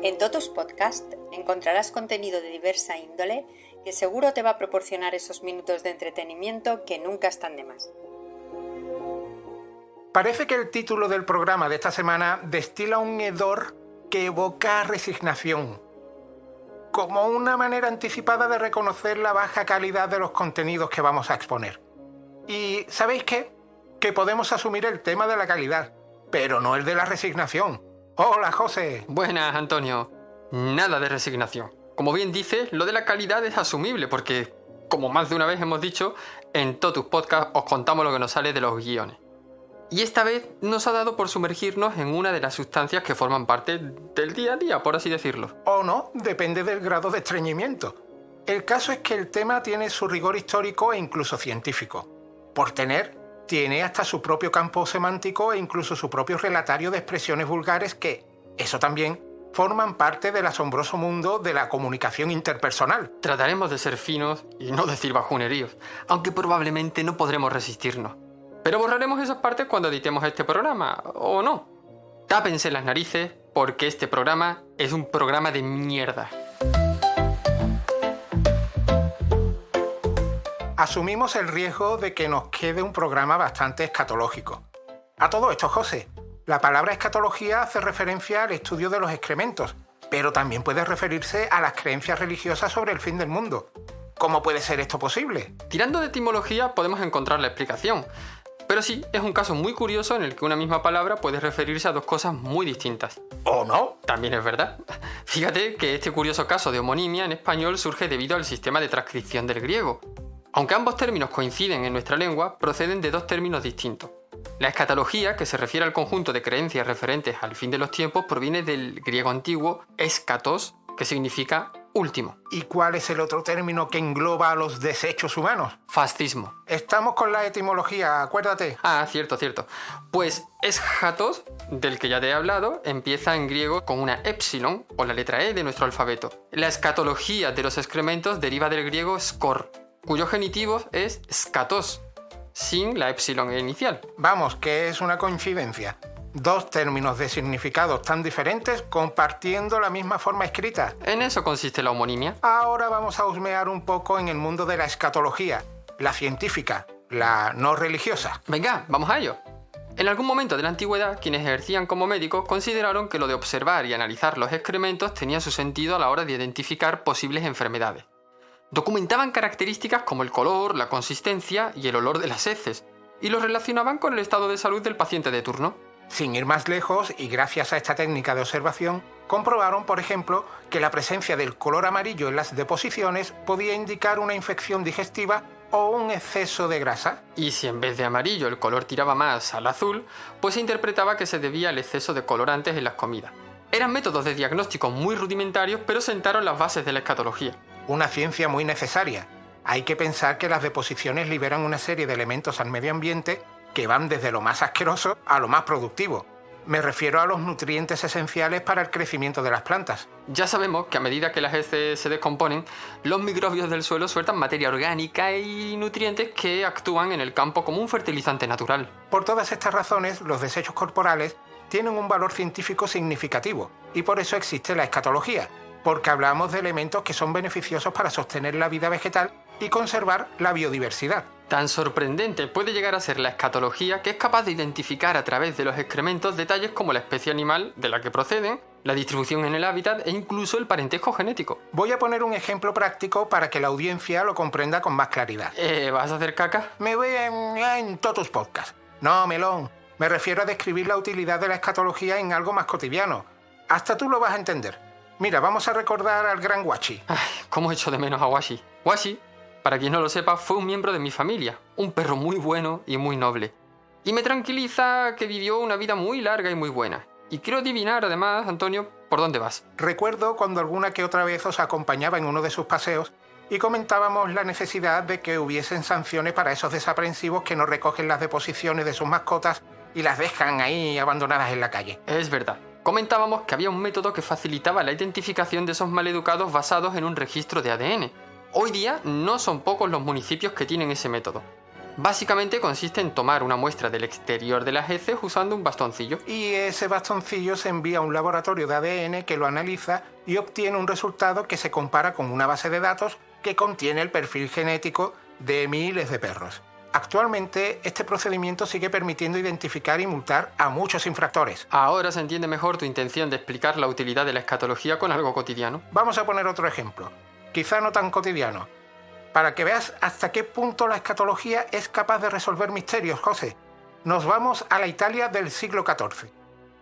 En Totus Podcast encontrarás contenido de diversa índole que seguro te va a proporcionar esos minutos de entretenimiento que nunca están de más. Parece que el título del programa de esta semana destila un hedor que evoca resignación, como una manera anticipada de reconocer la baja calidad de los contenidos que vamos a exponer. Y ¿sabéis qué? Que podemos asumir el tema de la calidad, pero no el de la resignación. Hola, José. Buenas, Antonio. Nada de resignación. Como bien dices, lo de la calidad es asumible porque, como más de una vez hemos dicho, en Totus Podcast os contamos lo que nos sale de los guiones. Y esta vez nos ha dado por sumergirnos en una de las sustancias que forman parte del día a día, por así decirlo. O no, depende del grado de estreñimiento. El caso es que el tema tiene su rigor histórico e incluso científico. Tiene hasta su propio campo semántico e incluso su propio relatario de expresiones vulgares que, eso también, forman parte del asombroso mundo de la comunicación interpersonal. Trataremos de ser finos y no decir bajuneríos, aunque probablemente no podremos resistirnos. Pero borraremos esas partes cuando editemos este programa, ¿o no? Tápense las narices porque este programa es un programa de mierda. Asumimos el riesgo de que nos quede un programa bastante escatológico. A todo esto, José, la palabra escatología hace referencia al estudio de los excrementos, pero también puede referirse a las creencias religiosas sobre el fin del mundo. ¿Cómo puede ser esto posible? Tirando de etimología podemos encontrar la explicación, pero sí, es un caso muy curioso en el que una misma palabra puede referirse a dos cosas muy distintas. ¿O no? También es verdad. Fíjate que este curioso caso de homonimia en español surge debido al sistema de transcripción del griego. Aunque ambos términos coinciden en nuestra lengua, proceden de dos términos distintos. La escatología, que se refiere al conjunto de creencias referentes al fin de los tiempos, proviene del griego antiguo eschatos, que significa último. ¿Y cuál es el otro término que engloba a los desechos humanos? Fascismo. Estamos con la etimología, acuérdate. Ah, cierto. Pues eschatos, del que ya te he hablado, empieza en griego con una épsilon, o la letra E de nuestro alfabeto. La escatología de los excrementos deriva del griego skor, cuyo genitivo es skatos, sin la épsilon inicial. Vamos, que es una coincidencia. Dos términos de significados tan diferentes compartiendo la misma forma escrita. En eso consiste la homonimia. Ahora vamos a husmear un poco en el mundo de la escatología, la científica, la no religiosa. Venga, vamos a ello. En algún momento de la antigüedad, quienes ejercían como médicos consideraron que lo de observar y analizar los excrementos tenía su sentido a la hora de identificar posibles enfermedades. Documentaban características como el color, la consistencia y el olor de las heces, y los relacionaban con el estado de salud del paciente de turno. Sin ir más lejos, y gracias a esta técnica de observación, comprobaron, por ejemplo, que la presencia del color amarillo en las deposiciones podía indicar una infección digestiva o un exceso de grasa. Y si en vez de amarillo el color tiraba más al azul, pues se interpretaba que se debía al exceso de colorantes en las comidas. Eran métodos de diagnóstico muy rudimentarios, pero sentaron las bases de la escatología. Una ciencia muy necesaria. Hay que pensar que las deposiciones liberan una serie de elementos al medio ambiente que van desde lo más asqueroso a lo más productivo. Me refiero a los nutrientes esenciales para el crecimiento de las plantas. Ya sabemos que a medida que las heces se descomponen, los microbios del suelo sueltan materia orgánica y nutrientes que actúan en el campo como un fertilizante natural. Por todas estas razones, los desechos corporales tienen un valor científico significativo, y por eso existe la escatología, porque hablamos de elementos que son beneficiosos para sostener la vida vegetal y conservar la biodiversidad. Tan sorprendente puede llegar a ser la escatología que es capaz de identificar a través de los excrementos detalles como la especie animal de la que proceden, la distribución en el hábitat e incluso el parentesco genético. Voy a poner un ejemplo práctico para que la audiencia lo comprenda con más claridad. ¿Vas a hacer caca? Me voy en Totus Podcast. No, melón. Me refiero a describir la utilidad de la escatología en algo más cotidiano. Hasta tú lo vas a entender. Mira, vamos a recordar al gran Washi. Ay, cómo echo de menos a Washi. Washi, para quien no lo sepa, fue un miembro de mi familia, un perro muy bueno y muy noble. Y me tranquiliza que vivió una vida muy larga y muy buena. Y quiero adivinar, además, Antonio, por dónde vas. Recuerdo cuando alguna que otra vez os acompañaba en uno de sus paseos y comentábamos la necesidad de que hubiesen sanciones para esos desaprensivos que no recogen las deposiciones de sus mascotas y las dejan ahí abandonadas en la calle. Es verdad. Comentábamos que había un método que facilitaba la identificación de esos maleducados basados en un registro de ADN. Hoy día no son pocos los municipios que tienen ese método. Básicamente consiste en tomar una muestra del exterior de las heces usando un bastoncillo. Y ese bastoncillo se envía a un laboratorio de ADN que lo analiza y obtiene un resultado que se compara con una base de datos que contiene el perfil genético de miles de perros. Actualmente, este procedimiento sigue permitiendo identificar y multar a muchos infractores. Ahora se entiende mejor tu intención de explicar la utilidad de la escatología con algo cotidiano. Vamos a poner otro ejemplo, quizá no tan cotidiano, para que veas hasta qué punto la escatología es capaz de resolver misterios, José. Nos vamos a la Italia del siglo XIV.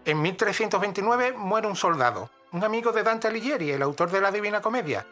En 1329 muere un soldado, un amigo de Dante Alighieri, el autor de la Divina Comedia.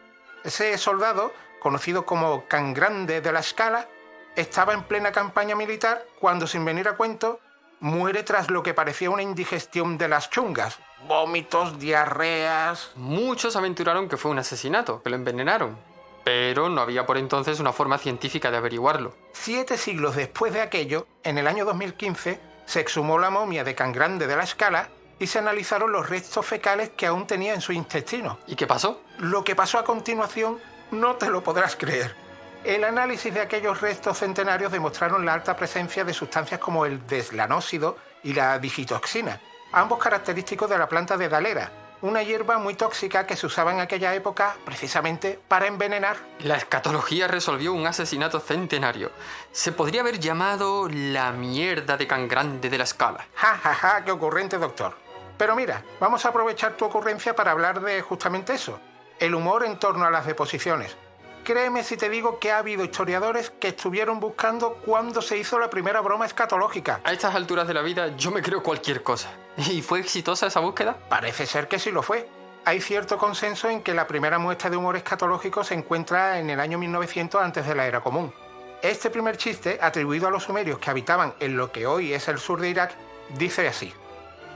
Ese soldado, conocido como Can Grande della Scala, estaba en plena campaña militar cuando, sin venir a cuento, muere tras lo que parecía una indigestión de las chungas. Vómitos, diarreas... Muchos aventuraron que fue un asesinato, que lo envenenaron, pero no había por entonces una forma científica de averiguarlo. 7 siglos después de aquello, en el año 2015, se exhumó la momia de Can Grande della Scala y se analizaron los restos fecales que aún tenía en su intestino. ¿Y qué pasó? Lo que pasó a continuación no te lo podrás creer. El análisis de aquellos restos centenarios demostraron la alta presencia de sustancias como el deslanósido y la digitoxina, ambos característicos de la planta de Dalera, una hierba muy tóxica que se usaba en aquella época precisamente para envenenar. La escatología resolvió un asesinato centenario. Se podría haber llamado la mierda de Can Grande della Scala. Ja, ja, ja, qué ocurrente, doctor. Pero mira, vamos a aprovechar tu ocurrencia para hablar de justamente eso, el humor en torno a las deposiciones. Créeme si te digo que ha habido historiadores que estuvieron buscando cuándo se hizo la primera broma escatológica. A estas alturas de la vida yo me creo cualquier cosa. ¿Y fue exitosa esa búsqueda? Parece ser que sí lo fue. Hay cierto consenso en que la primera muestra de humor escatológico se encuentra en el año 1900 antes de la Era Común. Este primer chiste, atribuido a los sumerios que habitaban en lo que hoy es el sur de Irak, dice así: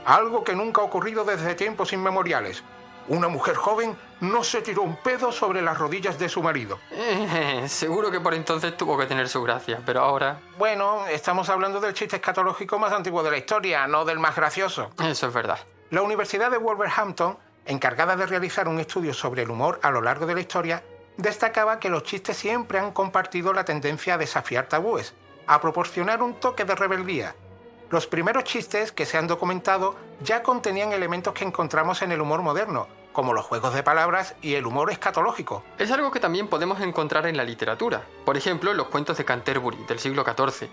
algo que nunca ha ocurrido desde tiempos inmemoriales. Una mujer joven no se tiró un pedo sobre las rodillas de su marido. Seguro que por entonces tuvo que tener su gracia, pero ahora... Bueno, estamos hablando del chiste escatológico más antiguo de la historia, no del más gracioso. Eso es verdad. La Universidad de Wolverhampton, encargada de realizar un estudio sobre el humor a lo largo de la historia, destacaba que los chistes siempre han compartido la tendencia a desafiar tabúes, a proporcionar un toque de rebeldía. Los primeros chistes que se han documentado ya contenían elementos que encontramos en el humor moderno, como los juegos de palabras y el humor escatológico. Es algo que también podemos encontrar en la literatura. Por ejemplo, en los cuentos de Canterbury, del siglo XIV.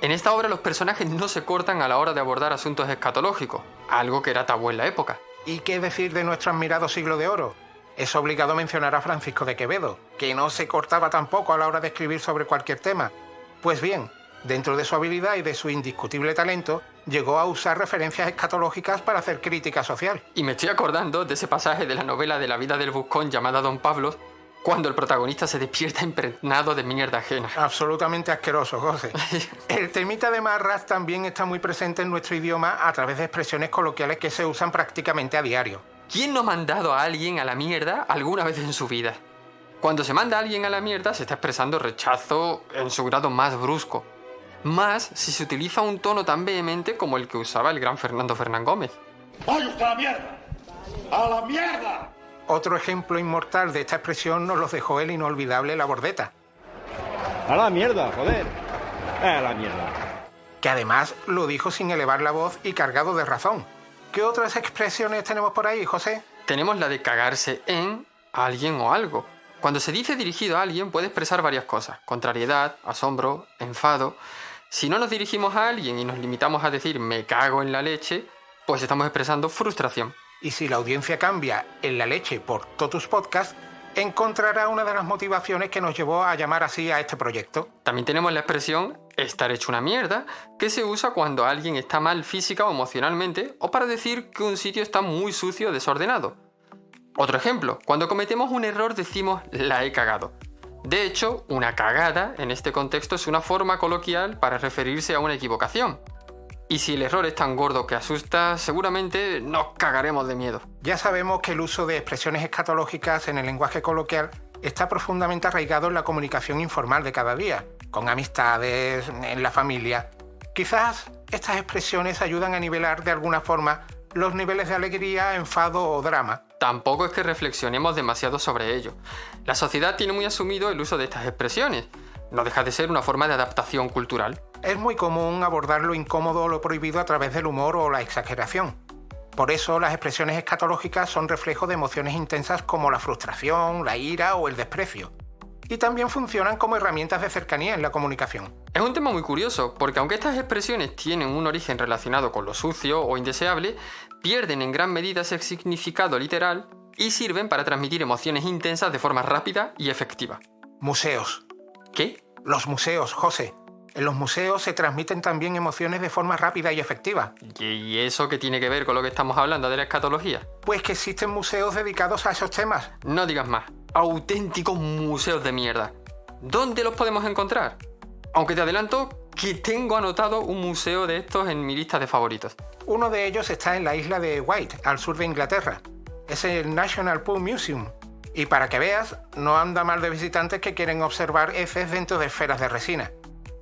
En esta obra los personajes no se cortan a la hora de abordar asuntos escatológicos, algo que era tabú en la época. ¿Y qué decir de nuestro admirado Siglo de Oro? Es obligado mencionar a Francisco de Quevedo, que no se cortaba tampoco a la hora de escribir sobre cualquier tema. Pues bien, dentro de su habilidad y de su indiscutible talento, llegó a usar referencias escatológicas para hacer crítica social. Y me estoy acordando de ese pasaje de la novela de la vida del buscón llamada Don Pablo, cuando el protagonista se despierta impregnado de mierda ajena. Absolutamente asqueroso, José. El temita de marras también está muy presente en nuestro idioma a través de expresiones coloquiales que se usan prácticamente a diario. ¿Quién no ha mandado a alguien a la mierda alguna vez en su vida? Cuando se manda a alguien a la mierda se está expresando rechazo en su grado más brusco. Más si se utiliza un tono tan vehemente como el que usaba el gran Fernando Fernán Gómez. ¡Vaya usted a la mierda! ¡A la mierda! Otro ejemplo inmortal de esta expresión nos los dejó el inolvidable La Bordeta. ¡A la mierda, joder! ¡A la mierda! Que además lo dijo sin elevar la voz y cargado de razón. ¿Qué otras expresiones tenemos por ahí, José? Tenemos la de cagarse en alguien o algo. Cuando se dice dirigido a alguien puede expresar varias cosas: contrariedad, asombro, enfado. Si no nos dirigimos a alguien y nos limitamos a decir me cago en la leche, pues estamos expresando frustración. Y si la audiencia cambia en la leche por Totus Podcast, encontrará una de las motivaciones que nos llevó a llamar así a este proyecto. También tenemos la expresión estar hecho una mierda, que se usa cuando alguien está mal física o emocionalmente, o para decir que un sitio está muy sucio o desordenado. Otro ejemplo, cuando cometemos un error decimos la he cagado. De hecho, una cagada en este contexto es una forma coloquial para referirse a una equivocación. Y si el error es tan gordo que asusta, seguramente nos cagaremos de miedo. Ya sabemos que el uso de expresiones escatológicas en el lenguaje coloquial está profundamente arraigado en la comunicación informal de cada día, con amistades, en la familia. Quizás estas expresiones ayudan a nivelar de alguna forma los niveles de alegría, enfado o drama. Tampoco es que reflexionemos demasiado sobre ello. La sociedad tiene muy asumido el uso de estas expresiones, No deja de ser una forma de adaptación cultural. Es muy común abordar lo incómodo o lo prohibido a través del humor o la exageración. Por eso las expresiones escatológicas son reflejo de emociones intensas como la frustración, la ira o el desprecio. Y también funcionan como herramientas de cercanía en la comunicación. Es un tema muy curioso, porque aunque estas expresiones tienen un origen relacionado con lo sucio o indeseable, pierden en gran medida ese significado literal y sirven para transmitir emociones intensas de forma rápida y efectiva. Museos. ¿Qué? Los museos, José. En los museos se transmiten también emociones de forma rápida y efectiva. ¿Y eso qué tiene que ver con lo que estamos hablando de la escatología? Pues que existen museos dedicados a esos temas. No digas más. Auténticos museos de mierda. ¿Dónde los podemos encontrar? Aunque te adelanto que tengo anotado un museo de estos en mi lista de favoritos. Uno de ellos está en la isla de Wight, al sur de Inglaterra. Es el National Poo Museum. Y para que veas, no anda mal de visitantes que quieren observar heces dentro de esferas de resina.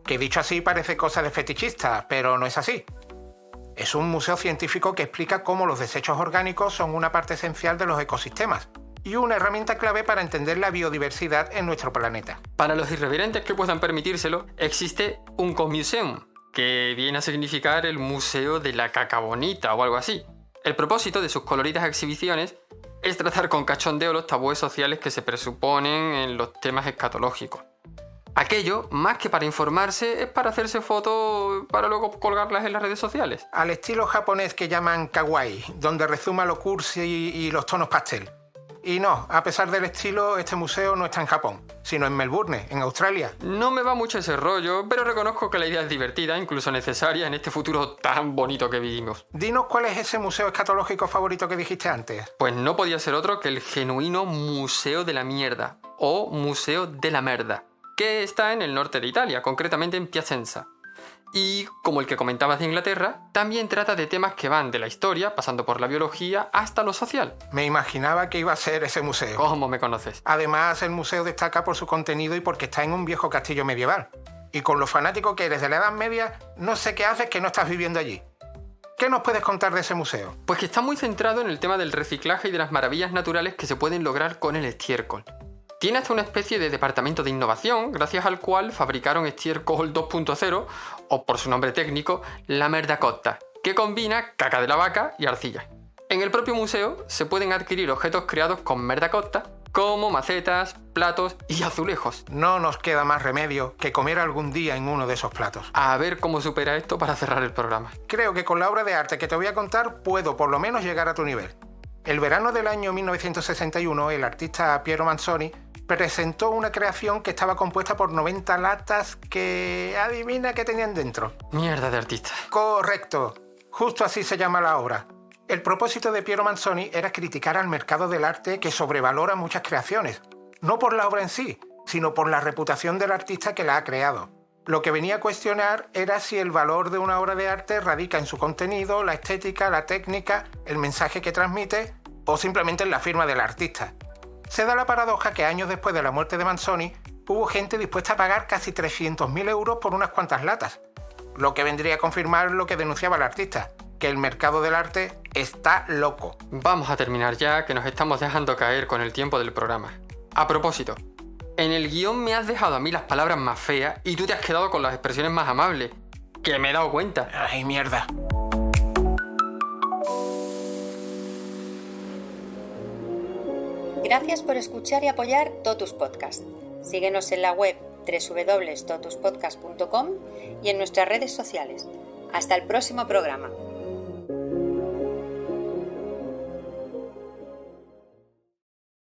Que dicho así parece cosa de fetichista, pero no es así. Es un museo científico que explica cómo los desechos orgánicos son una parte esencial de los ecosistemas y una herramienta clave para entender la biodiversidad en nuestro planeta. Para los irreverentes que puedan permitírselo, existe un Museum, que viene a significar el Museo de la Caca Bonita o algo así. El propósito de sus coloridas exhibiciones es tratar con cachondeo los tabúes sociales que se presuponen en los temas escatológicos. Aquello, más que para informarse, es para hacerse fotos para luego colgarlas en las redes sociales. Al estilo japonés que llaman kawaii, donde rezuma lo cursi y los tonos pastel. Y no, a pesar del estilo, este museo no está en Japón, sino en Melbourne, en Australia. No me va mucho ese rollo, pero reconozco que la idea es divertida, incluso necesaria en este futuro tan bonito que vivimos. Dinos cuál es ese museo escatológico favorito que dijiste antes. Pues no podía ser otro que el genuino Museo de la Mierda, o Museo de la Merda, que está en el norte de Italia, concretamente en Piacenza. Y, como el que comentabas de Inglaterra, también trata de temas que van de la historia, pasando por la biología, hasta lo social. Me imaginaba que iba a ser ese museo. ¿Cómo me conoces? Además, el museo destaca por su contenido y porque está en un viejo castillo medieval. Y con lo fanático que eres de la Edad Media, no sé qué haces que no estás viviendo allí. ¿Qué nos puedes contar de ese museo? Pues que está muy centrado en el tema del reciclaje y de las maravillas naturales que se pueden lograr con el estiércol. Tiene hasta una especie de departamento de innovación, gracias al cual fabricaron estiércol 2.0, o por su nombre técnico, la merda cotta, que combina caca de la vaca y arcilla. En el propio museo se pueden adquirir objetos creados con merda cotta, como macetas, platos y azulejos. No nos queda más remedio que comer algún día en uno de esos platos. A ver cómo supera esto para cerrar el programa. Creo que con la obra de arte que te voy a contar puedo por lo menos llegar a tu nivel. El verano del año 1961, el artista Piero Manzoni presentó una creación que estaba compuesta por 90 latas que... adivina qué tenían dentro. Mierda de artista. Correcto. Justo así se llama la obra. El propósito de Piero Manzoni era criticar al mercado del arte que sobrevalora muchas creaciones. No por la obra en sí, sino por la reputación del artista que la ha creado. Lo que venía a cuestionar era si el valor de una obra de arte radica en su contenido, la estética, la técnica, el mensaje que transmite o simplemente en la firma del artista. Se da la paradoja que años después de la muerte de Manzoni hubo gente dispuesta a pagar casi 300.000 euros por unas cuantas latas, lo que vendría a confirmar lo que denunciaba el artista, que el mercado del arte está loco. Vamos a terminar ya, que nos estamos dejando caer con el tiempo del programa. A propósito, en el guión me has dejado a mí las palabras más feas y tú te has quedado con las expresiones más amables, que me he dado cuenta. ¡Ay, mierda! Gracias por escuchar y apoyar Totus Podcast. Síguenos en la web www.totuspodcast.com y en nuestras redes sociales. Hasta el próximo programa.